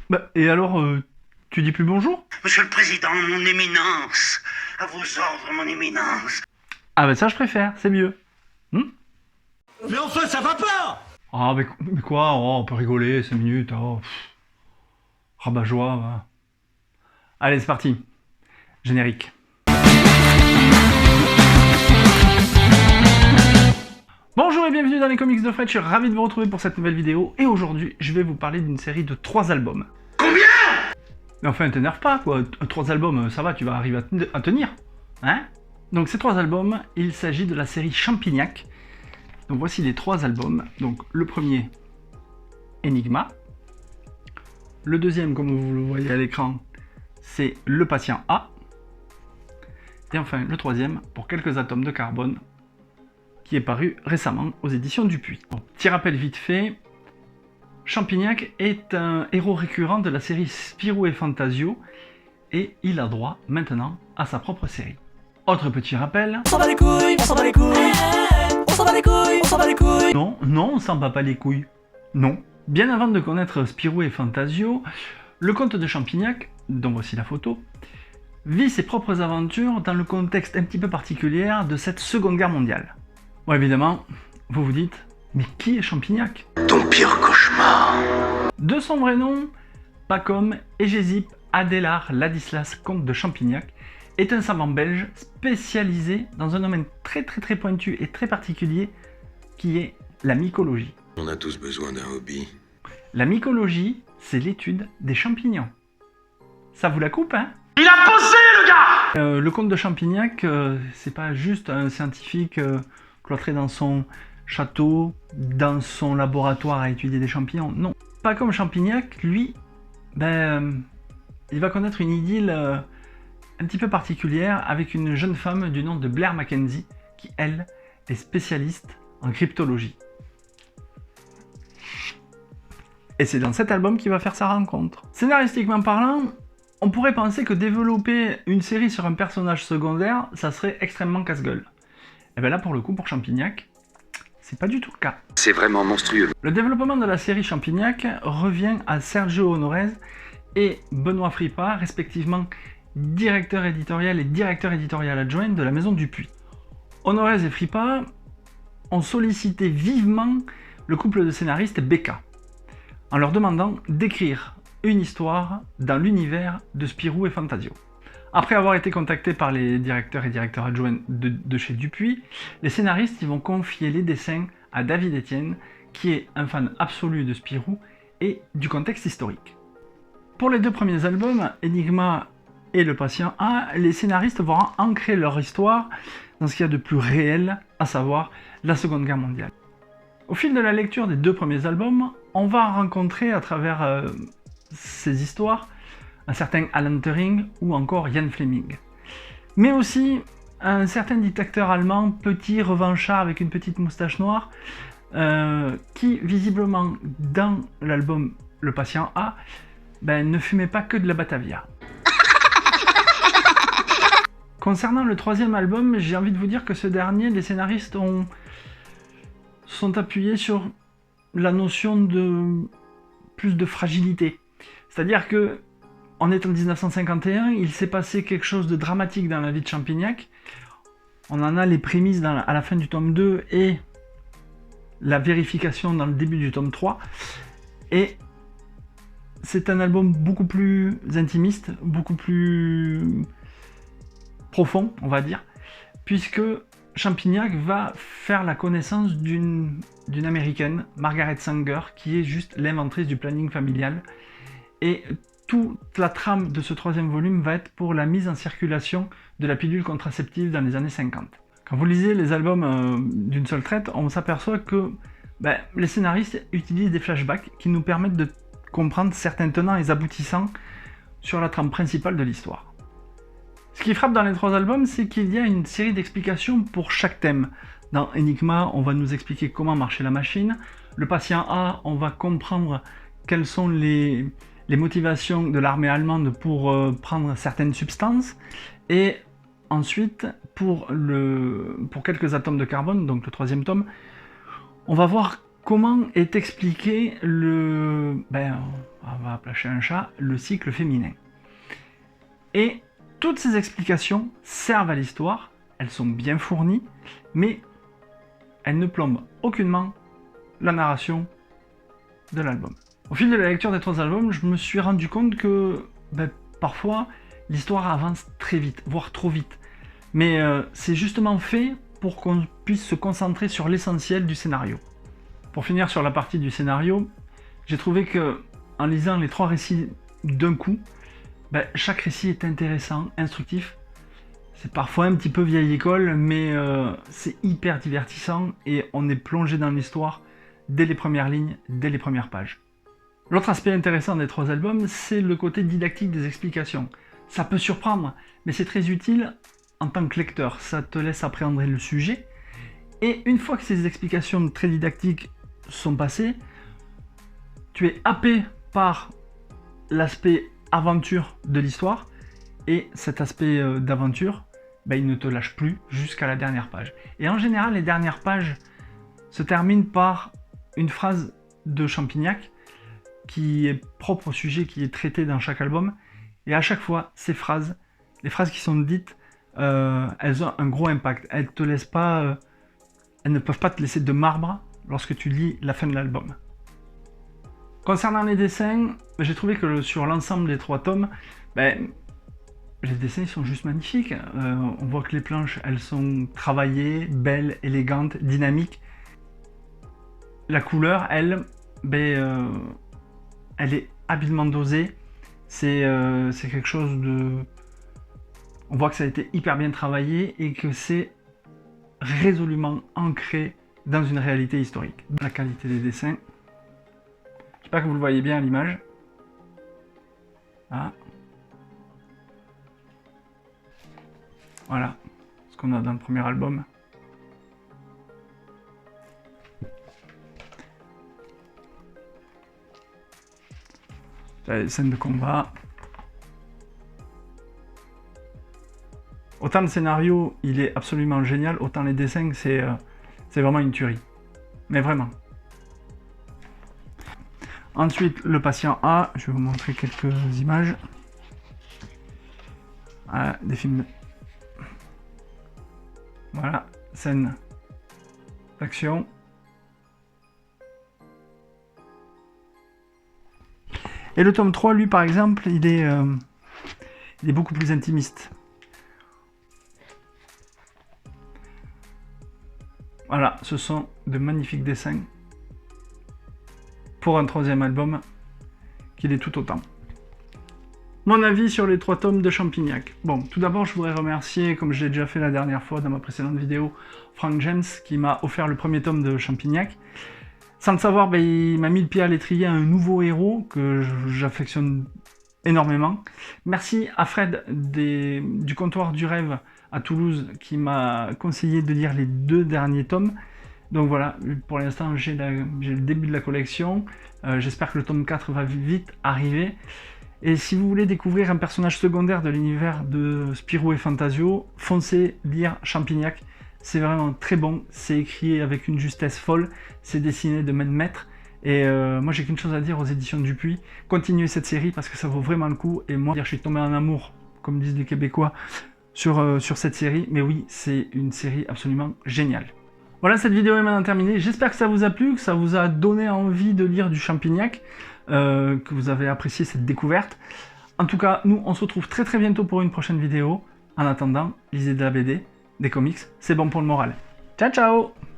Bah, et alors, tu dis plus bonjour? Monsieur le Président, mon éminence. À vos ordres, mon éminence. Ah bah ça je préfère, c'est mieux. Hmm. Mais enfin, ça va pas! Ah mais quoi, oh, on peut rigoler, 5 minutes, oh, rabat-joie, va. Allez c'est parti, générique. Bonjour et bienvenue dans les comics de Fred, je suis ravi de vous retrouver pour cette nouvelle vidéo, et aujourd'hui je vais vous parler d'une série de 3 albums. Combien? Mais enfin t'énerve pas quoi, 3 albums ça va, tu vas arriver à tenir, hein? Donc ces 3 albums, il s'agit de la série Champignac. Donc voici les 3 albums, donc le premier, Enigma. Le deuxième, comme vous le voyez à l'écran, c'est Le Patient A. Et enfin, le troisième, Pour quelques atomes de carbone, qui est paru récemment aux éditions Dupuis. Bon, petit rappel vite fait, Champignac est un héros récurrent de la série Spirou et Fantasio, et il a droit maintenant à sa propre série. Autre petit rappel... On s'en bat les couilles, on s'en bat les couilles, on s'en bat les couilles, on s'en bat les couilles. Non, on s'en bat pas les couilles. Non. Bien avant de connaître Spirou et Fantasio, le comte de Champignac, dont voici la photo, vit ses propres aventures dans le contexte un petit peu particulier de cette Seconde Guerre mondiale. Bon, évidemment, vous vous dites, mais qui est Champignac? Ton pire cauchemar. De son vrai nom, Pacôme Hégésip Adélard Ladislas, comte de Champignac, est un savant belge spécialisé dans un domaine très pointu et très particulier qui est la mycologie. On a tous besoin d'un hobby. La mycologie, c'est l'étude des champignons. Ça vous la coupe, hein? Il a posé, le gars! Le comte de Champignac, c'est pas juste un scientifique cloîtré dans son château, dans son laboratoire à étudier des champignons. Non, pas comme Champignac, lui, il va connaître une idylle un petit peu particulière avec une jeune femme du nom de Blair Mackenzie, qui, elle, est spécialiste en cryptologie. Et c'est dans cet album qu'il va faire sa rencontre. Scénaristiquement parlant, on pourrait penser que développer une série sur un personnage secondaire, ça serait extrêmement casse-gueule. Et bien là, pour le coup, pour Champignac, c'est pas du tout le cas. C'est vraiment monstrueux. Le développement de la série Champignac revient à Sergio Honorez et Benoît Fripat, respectivement directeur éditorial et directeur éditorial adjoint de la maison Dupuis. Honorez et Fripat ont sollicité vivement le couple de scénaristes Becca, en leur demandant d'écrire une histoire dans l'univers de Spirou et Fantasio. Après avoir été contactés par les directeurs et directeurs adjoints de chez Dupuis, les scénaristes vont confier les dessins à David Etienne, qui est un fan absolu de Spirou et du contexte historique. Pour les 2 premiers albums, Enigma et Le Patient A, les scénaristes vont ancrer leur histoire dans ce qu'il y a de plus réel, à savoir la Seconde Guerre mondiale. Au fil de la lecture des 2 premiers albums, on va rencontrer à travers ces histoires un certain Alan Turing ou encore Ian Fleming. Mais aussi un certain dictateur allemand, petit, revanchard, avec une petite moustache noire, qui visiblement dans l'album Le Patient A, ne fumait pas que de la Batavia. Concernant le 3e album, j'ai envie de vous dire que ce dernier, les scénaristes sont appuyés sur la notion de plus de fragilité. C'est-à-dire que, on est en 1951, il s'est passé quelque chose de dramatique dans la vie de Champignac. On en a les prémices à la fin du tome 2 et la vérification dans le début du tome 3. Et c'est un album beaucoup plus intimiste, beaucoup plus profond, on va dire, puisque Champignac va faire la connaissance d'une américaine, Margaret Sanger, qui est juste l'inventrice du planning familial. Et toute la trame de ce 3e volume va être pour la mise en circulation de la pilule contraceptive dans les années 50. Quand vous lisez les albums d'une seule traite, on s'aperçoit que les scénaristes utilisent des flashbacks qui nous permettent de comprendre certains tenants et aboutissants sur la trame principale de l'histoire. Ce qui frappe dans les 3 albums, c'est qu'il y a une série d'explications pour chaque thème. Dans Enigma, on va nous expliquer comment marchait la machine. Le Patient A, on va comprendre quelles sont les motivations de l'armée allemande pour prendre certaines substances. Et ensuite, pour quelques atomes de carbone, donc le 3e tome, on va voir comment est expliqué le... on va appeler un chat, le cycle féminin. Et toutes ces explications servent à l'histoire, elles sont bien fournies, mais elles ne plombent aucunement la narration de l'album. Au fil de la lecture des 3 albums, je me suis rendu compte que parfois l'histoire avance très vite, voire trop vite. Mais c'est justement fait pour qu'on puisse se concentrer sur l'essentiel du scénario. Pour finir sur la partie du scénario, j'ai trouvé que en lisant les 3 récits d'un coup, chaque récit est intéressant, instructif. C'est parfois un petit peu vieille école, mais c'est hyper divertissant et on est plongé dans l'histoire dès les premières lignes, dès les premières pages. L'autre aspect intéressant des 3 albums, c'est le côté didactique des explications. Ça peut surprendre, mais c'est très utile en tant que lecteur. Ça te laisse appréhender le sujet. Et une fois que ces explications très didactiques sont passées, tu es happé par l'aspect aventure de l'histoire. Et cet aspect d'aventure, il ne te lâche plus jusqu'à la dernière page. Et en général, les dernières pages se terminent par une phrase de Champignac qui est propre au sujet qui est traité dans chaque album. Et à chaque fois, ces phrases, les phrases qui sont dites, elles ont un gros impact. Elles ne peuvent pas te laisser de marbre lorsque tu lis la fin de l'album. Concernant les dessins, j'ai trouvé que sur l'ensemble des 3 tomes, les dessins sont juste magnifiques. On voit que les planches, elles sont travaillées, belles, élégantes, dynamiques. La couleur, elle est habilement dosée. C'est quelque chose de... On voit que ça a été hyper bien travaillé et que c'est résolument ancré dans une réalité historique. La qualité des dessins. J'espère que vous le voyez bien à l'image. Ah. Voilà ce qu'on a dans le premier album. Les scènes de combat. Autant le scénario, il est absolument génial, autant les dessins, c'est vraiment une tuerie. Mais vraiment. Ensuite, le patient A, je vais vous montrer quelques images. Voilà, des films. Voilà, scène d'action. Et le tome 3, lui, par exemple, il est beaucoup plus intimiste. Voilà, ce sont de magnifiques dessins pour un 3e album qu'il est tout autant. Mon avis sur les 3 tomes de Champignac. Bon, tout d'abord, je voudrais remercier, comme je l'ai déjà fait la dernière fois dans ma précédente vidéo, Frank James, qui m'a offert le premier tome de Champignac. Sans le savoir, il m'a mis le pied à l'étrier à un nouveau héros que j'affectionne énormément. Merci à Fred du comptoir du rêve à Toulouse qui m'a conseillé de lire les 2 derniers tomes. Donc voilà, pour l'instant j'ai le début de la collection. J'espère que le tome 4 va vite arriver. Et si vous voulez découvrir un personnage secondaire de l'univers de Spirou et Fantasio, foncez lire Champignac. C'est vraiment très bon, c'est écrit avec une justesse folle, c'est dessiné de main de maître. Et moi j'ai qu'une chose à dire aux éditions Dupuis, continuez cette série parce que ça vaut vraiment le coup. Et moi je suis tombé en amour, comme disent les Québécois, sur cette série. Mais oui, c'est une série absolument géniale. Voilà, cette vidéo est maintenant terminée. J'espère que ça vous a plu, que ça vous a donné envie de lire du Champignac, que vous avez apprécié cette découverte. En tout cas, nous on se retrouve très très bientôt pour une prochaine vidéo. En attendant, lisez de la BD, des comics, c'est bon pour le moral. Ciao ciao!